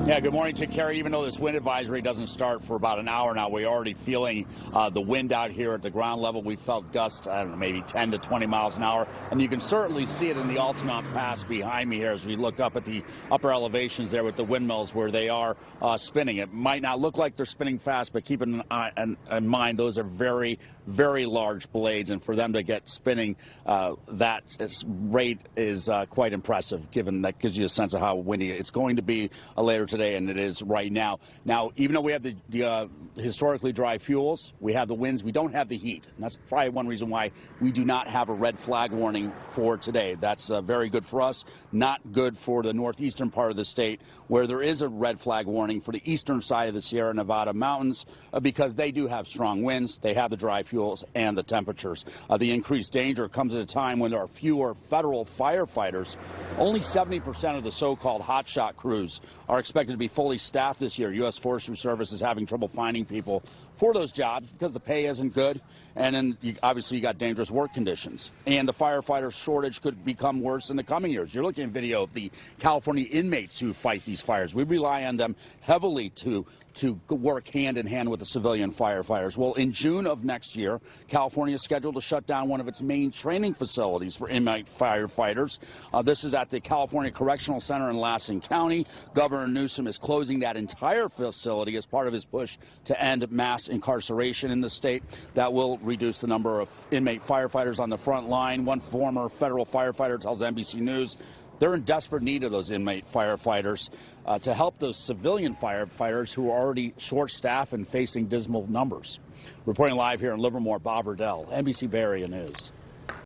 Yeah, good morning to Kerry. Even though this wind advisory doesn't start for about an hour now, we're already feeling the wind out here at the ground level. We felt gusts, I don't know, maybe 10 to 20 miles an hour. And you can certainly see it in the Altamont Pass behind me here as we look up at the upper elevations there with the windmills where they are spinning. It might not look like they're spinning fast, but keep in mind those are very, very large blades. And for them to get spinning that rate is quite impressive, given that gives you a sense of how windy it's going to be later today, and it is right now. Now, even though we have the historically dry fuels, we have the winds, we don't have the heat. And that's probably one reason why we do not have a red flag warning for today. That's very good for us, not good for the northeastern part of the state, where there is a red flag warning for the eastern side of the Sierra Nevada mountains, because they do have strong winds, they have the dry fuels and the temperatures. The increased danger comes at a time when there are fewer federal firefighters. Only 70% of the so-called hotshot crews are expected to be fully staffed this year. U.S. Forestry Service is having trouble finding people for those jobs because the pay isn't good, and then obviously you got dangerous work conditions. And the firefighter shortage could become worse in the coming years. You're looking at video of the California inmates who fight these fires. We rely on them heavily to work hand in hand with the civilian firefighters. Well, in June of next year, California is scheduled to shut down one of its main training facilities for inmate firefighters. This is at the California Correctional Center in Lassen County. Governor Newsom is closing that entire facility as part of his push to end mass incarceration in the state. That will reduce the number of inmate firefighters on the front line. One former federal firefighter tells NBC News they're in desperate need of those inmate firefighters to help those civilian firefighters who are already short-staffed and facing dismal numbers. Reporting live here in Livermore, Bob Redell, NBC Bay Area News.